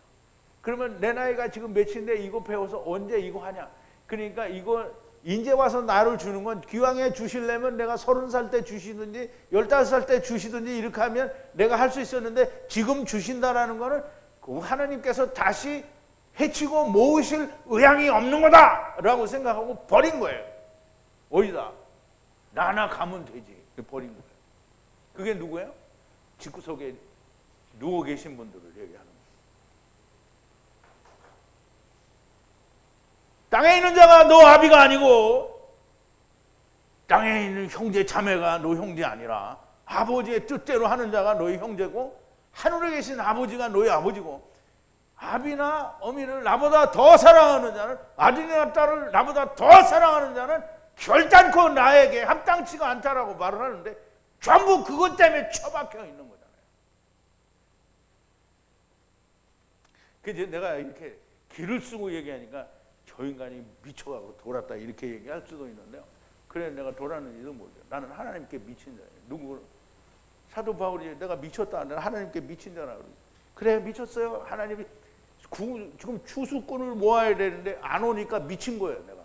그러면 내 나이가 지금 몇인데 이거 배워서 언제 이거 하냐? 그러니까 이거 이제 와서 나를 주는 건 기왕에 주시려면 내가 30살 때 주시든지 15살 때 주시든지 이렇게 하면 내가 할 수 있었는데 지금 주신다라는 거는 하나님께서 다시 해치고 모으실 의향이 없는 거다라고 생각하고 버린 거예요. 어디다? 나나 가면 되지. 버린 거예요. 그게 누구예요? 집구석에 누워 계신 분들을 얘기하는 거예요. 땅에 있는 자가 너 아비가 아니고 땅에 있는 형제 자매가 너 형제 아니라 아버지의 뜻대로 하는 자가 너희 형제고 하늘에 계신 아버지가 너희 아버지고 아비나 어미를 나보다 더 사랑하는 자는 아들이나 딸을 나보다 더 사랑하는 자는 결단코 나에게 합당치가 않다라고 말을 하는데 전부 그것 때문에 처박혀 있는 거잖아요. 그래서 내가 이렇게 길을 쓰고 얘기하니까 저 인간이 미쳐가고 돌았다 이렇게 얘기할 수도 있는데요. 그래 내가 돌았는지도 모르죠. 나는 하나님께 미친 자예요. 누구 사도 바울이 내가 미쳤다. 나는 하나님께 미친 자라 그러죠. 그래 미쳤어요. 하나님이 지금 추수꾼을 모아야 되는데 안 오니까 미친 거예요. 내가.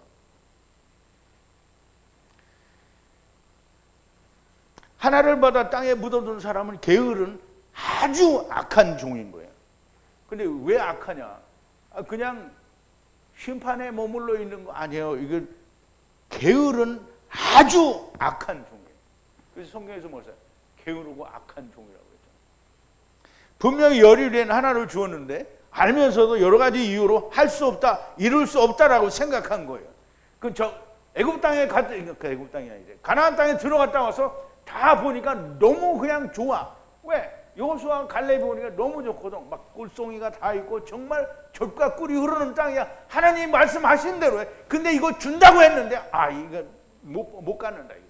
하나를 받아 땅에 묻어둔 사람은 게으른 아주 악한 종인 거예요. 근데 왜 악하냐? 그냥 심판에 머물러 있는 거 아니에요. 이건 게으른 아주 악한 종이에요. 그래서 성경에서 뭐죠? 게으르고 악한 종이라고 했죠. 분명히 열의된 하나를 주었는데 알면서도 여러 가지 이유로 할 수 없다, 이룰 수 없다라고 생각한 거예요. 애굽 땅에 애굽 땅이 아니지. 가나안 땅에 들어갔다 와서 다 보니까 너무 그냥 좋아. 왜? 여호수아 갈렙이 보니까 너무 좋거든. 막 꿀송이가 다 있고 정말 젖과 꿀이 흐르는 땅이야. 하나님 말씀하신 대로 해. 근데 이거 준다고 했는데 이거 못 갖는다 이거.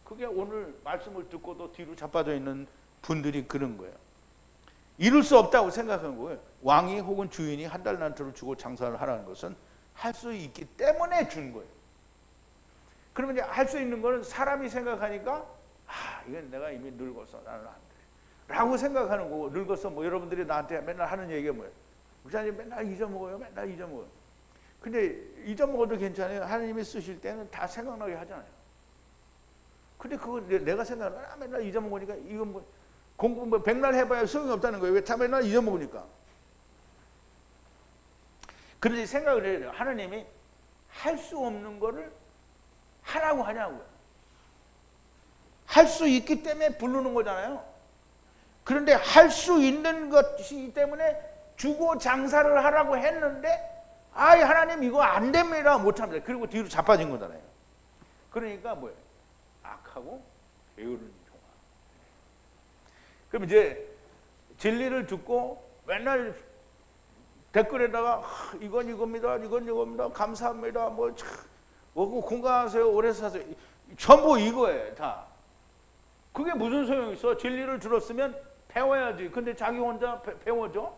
그게 오늘 말씀을 듣고도 뒤로 자빠져 있는 분들이 그런 거예요. 이룰 수 없다고 생각한 거예요. 왕이 혹은 주인이 한 달란트를 주고 장사를 하라는 것은 할 수 있기 때문에 준 거예요. 그러면 이제 할 수 있는 거는 사람이 생각하니까 이건 내가 이미 늙었어. 나는 안 돼. 라고 생각하는 거고 늙었어. 뭐 여러분들이 나한테 맨날 하는 얘기가 뭐예요? 목사님 맨날 잊어먹어요. 맨날 잊어먹어요. 근데 잊어먹어도 괜찮아요. 하나님이 쓰실 때는 다 생각나게 하잖아요. 근데 그거 내가 생각하는 맨날 잊어먹으니까 이건 뭐 공부 뭐 백날 해봐야 소용이 없다는 거예요. 왜 다 맨날 잊어먹으니까. 그런데 생각을 해야 돼요. 하나님이 할 수 없는 거를 하라고 하냐고요. 할 수 있기 때문에 부르는 거잖아요. 그런데 할 수 있는 것이기 때문에 주고 장사를 하라고 했는데 하나님 이거 안 됩니다. 못합니다. 그리고 뒤로 자빠진 거잖아요. 그러니까 뭐예요? 악하고 게으른 종아. 그럼 이제 진리를 듣고 맨날 댓글에다가 이건 이겁니다. 이건 이겁니다. 감사합니다. 뭐 건강하세요. 오래 사세요. 전부 이거예요. 다. 그게 무슨 소용이 있어? 진리를 들었으면 배워야지. 근데 자기 혼자 배워줘?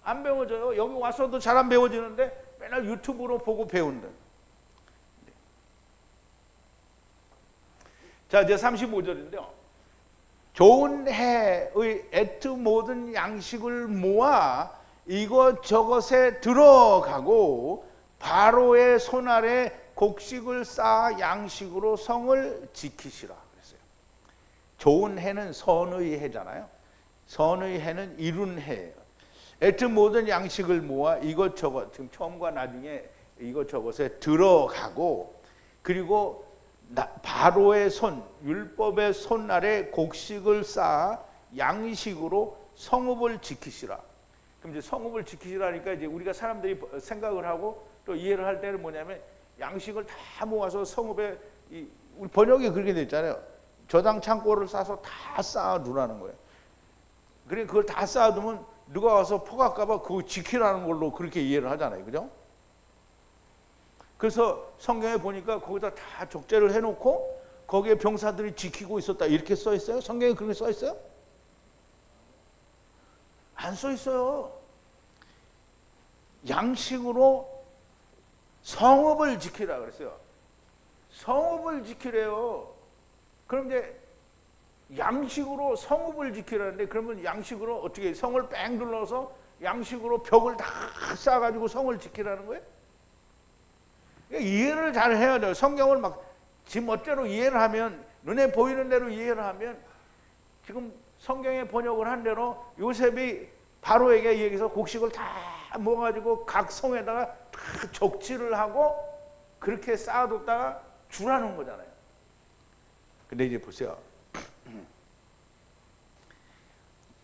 안 배워져요. 여기 와서도 잘 안 배워지는데 맨날 유튜브로 보고 배운다. 자, 이제 35절인데요. 좋은 해의 애트 모든 양식을 모아 이것저것에 들어가고 바로의 손 아래 곡식을 쌓아 양식으로 성을 지키시라 그랬어요. 좋은 해는 선의 해잖아요. 선의 해는 이룬 해예요. 애트 모든 양식을 모아 이것저것, 지금 처음과 나중에 이것저것에 들어가고 그리고 바로의 손, 율법의 손 아래 곡식을 쌓아 양식으로 성읍을 지키시라. 그럼 이제 성읍을 지키시라니까 이제 우리가 사람들이 생각을 하고 또 이해를 할 때는 뭐냐면 양식을 다 모아서 성읍에 우리 번역이 그렇게 돼 있잖아요. 저당 창고를 싸서 다 쌓아두라는 거예요. 그래 그걸 다 쌓아두면 누가 와서 퍼갈까봐 그거 지키라는 걸로 그렇게 이해를 하잖아요, 그죠? 그래서 성경에 보니까 거기다 다 적재를 해놓고 거기에 병사들이 지키고 있었다 이렇게 써 있어요? 성경에 그렇게 써 있어요? 안 써 있어요. 양식으로 성읍을 지키라 그랬어요. 성읍을 지키래요. 그럼 이제 양식으로 성읍을 지키라는데 그러면 양식으로 어떻게 성을 뺑 둘러서 양식으로 벽을 다 쌓아가지고 성을 지키라는 거예요? 그러니까 이해를 잘 해야 돼요. 성경을 막 지 멋대로 이해를 하면, 눈에 보이는 대로 이해를 하면, 지금 성경에 번역을 한 대로 요셉이 바로에게 얘기해서 곡식을 다 모아가지고 각 성에다가 다 적치를 하고 그렇게 쌓아뒀다가 주라는 거잖아요. 근데 이제 보세요.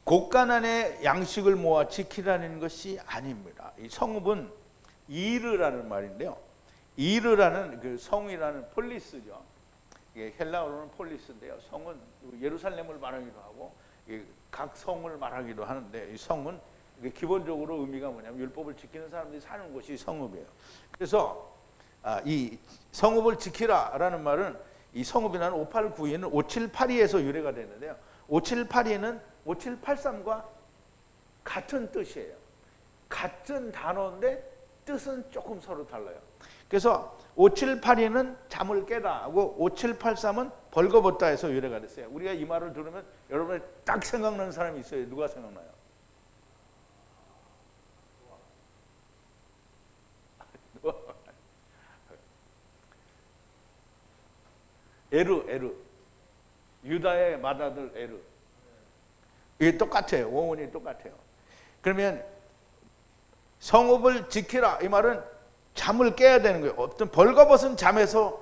곳간안에 양식을 모아 지키라는 것이 아닙니다. 이 성읍은 이르라는 말인데요. 이르라는 그 성이라는 폴리스죠. 이게 헬라어로는 폴리스인데요. 성은 예루살렘을 말하기도 하고 각 성을 말하기도 하는데, 이 성은 기본적으로 의미가 뭐냐면 율법을 지키는 사람들이 사는 곳이 성읍이에요. 그래서 이 성읍을 지키라라는 말은, 이 성읍이라는 589에는 5782에서 유래가 되는데요. 5782는 5783과 같은 뜻이에요. 같은 단어인데 뜻은 조금 서로 달라요. 그래서 5782는 잠을 깨다 하고 5783은 벌거벗다 해서 유래가 됐어요. 우리가 이 말을 들으면 여러분이 딱 생각나는 사람이 있어요. 누가 생각나요? 에르. 유다의 맏아들 에르. 이게 똑같아요. 원문이 똑같아요. 그러면 성읍을 지키라, 이 말은 잠을 깨야 되는 거예요. 어떤 벌거벗은 잠에서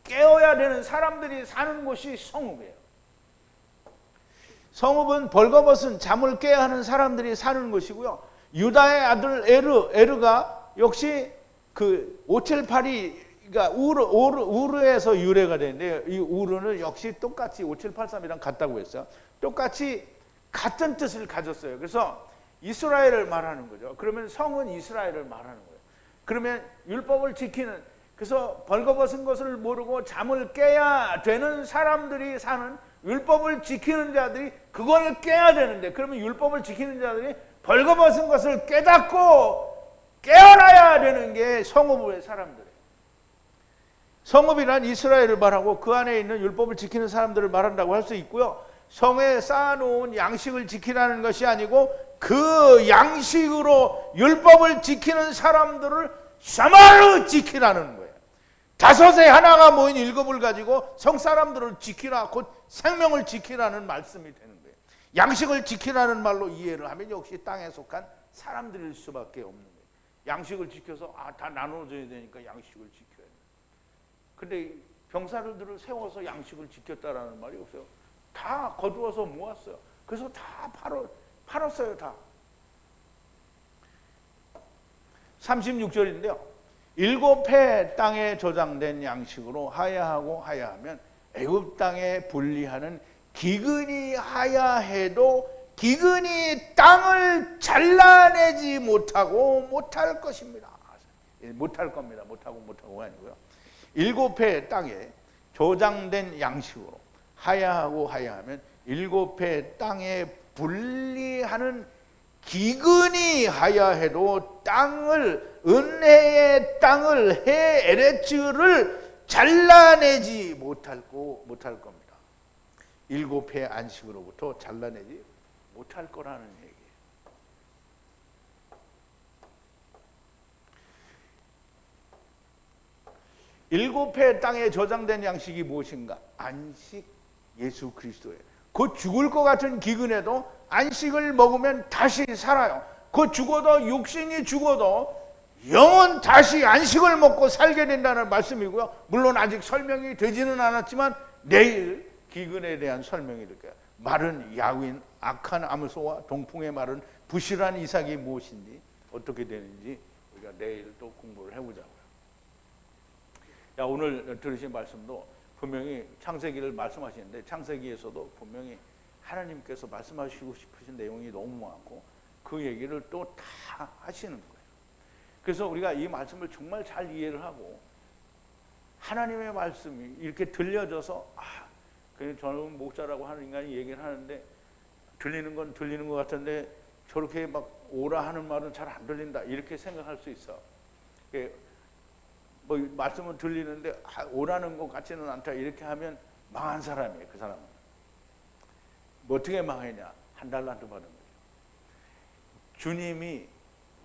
깨어야 되는 사람들이 사는 곳이 성읍이에요. 성읍은 벌거벗은 잠을 깨야 하는 사람들이 사는 곳이고요. 유다의 아들 에르가 역시 그 5782가 우르에서 유래가 되는데, 이 우르는 역시 똑같이 5783이랑 같다고 했어요. 똑같이 같은 뜻을 가졌어요. 그래서 이스라엘을 말하는 거죠. 그러면 성은 이스라엘을 말하는 거예요. 그러면 율법을 지키는, 그래서 벌거벗은 것을 모르고 잠을 깨야 되는 사람들이 사는, 율법을 지키는 자들이 그걸 깨야 되는데, 그러면 율법을 지키는 자들이 벌거벗은 것을 깨닫고 깨어나야 되는 게 성읍의 사람들이에요. 성읍이란 이스라엘을 말하고 그 안에 있는 율법을 지키는 사람들을 말한다고 할 수 있고요. 성에 쌓아놓은 양식을 지키라는 것이 아니고 그 양식으로 율법을 지키는 사람들을 샤마르 지키라는 거예요. 다섯에 하나가 모인 일곱을 가지고 성사람들을 지키라, 곧 생명을 지키라는 말씀이 되는 거예요. 양식을 지키라는 말로 이해를 하면 역시 땅에 속한 사람들일 수밖에 없는 거예요. 양식을 지켜서 다 나눠줘야 되니까 양식을 지켜야 돼요. 근데 병사들을 세워서 양식을 지켰다라는 말이 없어요. 다 거두어서 모았어요. 그래서 다 팔았어요. 다. 36절인데요. 7해 땅에 저장된 양식으로 하야하고 하야하면 애굽 땅에 분리하는 기근이 하야해도 기근이 땅을 잘라내지 못할 것입니다. 못할 겁니다. 못하고가 아니고요. 7해 땅에 저장된 양식으로 하야하고 하야하면 7해 땅에 분리하는 기근이 하야해도 땅을, 은혜의 땅을, 해 에레츠를 잘라내지 못할 겁니다. 7해 안식으로부터 잘라내지 못할 거라는 얘기예요. 7해 땅에 저장된 양식이 무엇인가? 안식, 예수 그리스도예요. 곧 죽을 것 같은 기근에도 안식을 먹으면 다시 살아요. 곧 죽어도, 육신이 죽어도 영은 다시 안식을 먹고 살게 된다는 말씀이고요. 물론 아직 설명이 되지는 않았지만 내일 기근에 대한 설명이 될 거예요. 마른 야윈, 악한 암소와 동풍의 마른 부실한 이삭이 무엇인지, 어떻게 되는지 우리가 내일 또 공부를 해보자고요. 오늘 들으신 말씀도 분명히 창세기를 말씀하시는데, 창세기에서도 분명히 하나님께서 말씀하시고 싶으신 내용이 너무 많고 그 얘기를 또 다 하시는 거예요. 그래서 우리가 이 말씀을 정말 잘 이해를 하고, 하나님의 말씀이 이렇게 들려져서 저는 목사라고 하는 인간이 얘기를 하는데 들리는 건 들리는 것 같은데 저렇게 막 오라 하는 말은 잘 안 들린다, 이렇게 생각할 수 있어. 뭐 말씀은 들리는데 오라는 것 같지는 않다, 이렇게 하면 망한 사람이에요. 그 사람은 뭐 어떻게 망했냐? 한 달란트 받은 거죠. 주님이,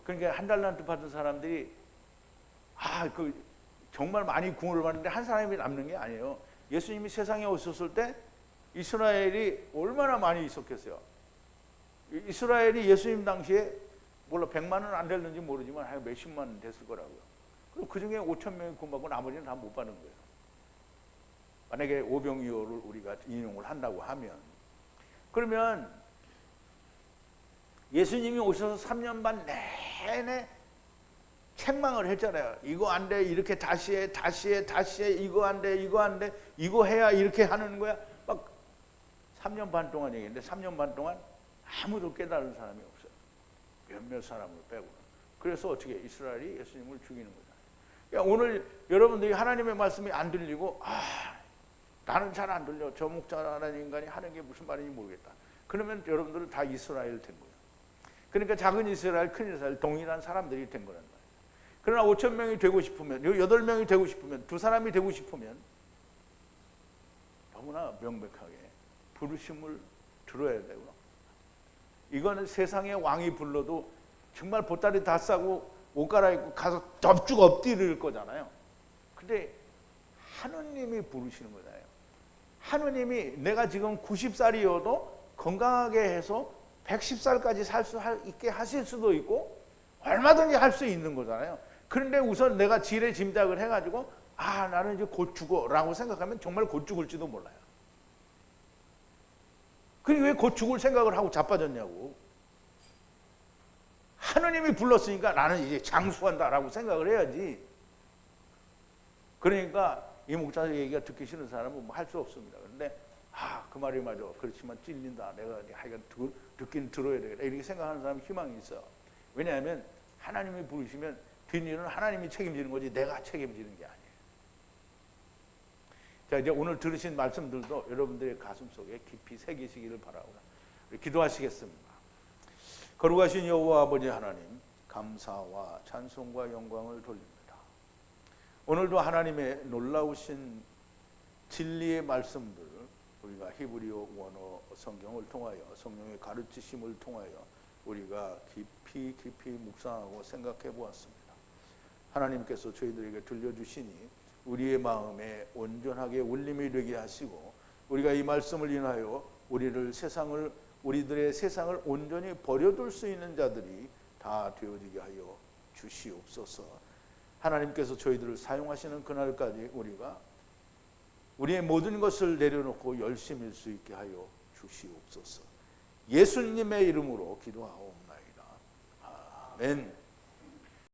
그러니까 한 달란트 받은 사람들이 그 정말 많이 구원을 받는데 한 사람이 남는 게 아니에요. 예수님이 세상에 오셨을 때 이스라엘이 얼마나 많이 있었겠어요. 이스라엘이 예수님 당시에 몰라 100만은 안 됐는지 모르지만 한 몇십만 됐을 거라고요. 그리고 그 중에 5천 명이 구원받고 나머지는 다 못 받는 거예요. 만약에 오병이어를 우리가 인용을 한다고 하면, 그러면 예수님이 오셔서 3년 반 내내 책망을 했잖아요. 이거 안 돼, 이렇게 다시 해, 이거 안 돼, 이거 해야 이렇게 하는 거야. 막 3년 반 동안 얘기했는데 3년 반 동안 아무도 깨달은 사람이 없어요. 몇몇 사람을 빼고. 그래서 어떻게 이스라엘이 예수님을 죽이는 거잖아요. 그러니까 오늘 여러분들이 하나님의 말씀이 안 들리고 나는 잘 안 들려. 저 목자라는 인간이 하는 게 무슨 말인지 모르겠다. 그러면 여러분들은 다 이스라엘 된 거예요. 그러니까 작은 이스라엘, 큰 이스라엘 동일한 사람들이 된 거란 말이에요. 그러나 5천 명이 되고 싶으면, 8명이 되고 싶으면, 2사람이 되고 싶으면 너무나 명백하게 부르심을 들어야 되고, 이거는 세상의 왕이 불러도 정말 보따리 다 싸고 옷 갈아입고 가서 덥죽 엎드릴 거잖아요. 근데 하느님이 부르시는 거잖아요. 하느님이 내가 지금 90살이어도 건강하게 해서 110살까지 살 수 있게 하실 수도 있고 얼마든지 할 수 있는 거잖아요. 그런데 우선 내가 지레짐작을 해가지고 나는 이제 곧 죽어라고 생각하면 정말 곧 죽을지도 몰라요. 그게 왜 곧 죽을 생각을 하고 자빠졌냐고. 하느님이 불렀으니까 나는 이제 장수한다라고 생각을 해야지. 그러니까 이 목사 얘기가 듣기 싫은 사람은 뭐 할 수 없습니다. 그런데 그 말이 맞아. 그렇지만 찔린다. 내가 하여간 듣긴 들어야 되겠다. 이렇게 생각하는 사람은 희망이 있어. 왜냐하면 하나님이 부르시면 뒷일은 하나님이 책임지는 거지 내가 책임지는 게 아니에요. 자, 이제 오늘 들으신 말씀들도 여러분들의 가슴 속에 깊이 새기시기를 바라고 기도하시겠습니다. 거룩하신 여호와 아버지 하나님, 감사와 찬송과 영광을 돌립니다. 오늘도 하나님의 놀라우신 진리의 말씀들, 우리가 히브리어 원어 성경을 통하여, 성령의 가르치심을 통하여 우리가 깊이 묵상하고 생각해 보았습니다. 하나님께서 저희들에게 들려주시니 우리의 마음에 온전하게 울림이 되게 하시고, 우리가 이 말씀을 인하여 우리들의 세상을 온전히 버려둘 수 있는 자들이 다 되어지게 하여 주시옵소서. 하나님께서 저희들을 사용하시는 그날까지 우리가 우리의 모든 것을 내려놓고 열심일 수 있게 하여 주시옵소서. 예수님의 이름으로 기도하옵나이다. 아멘.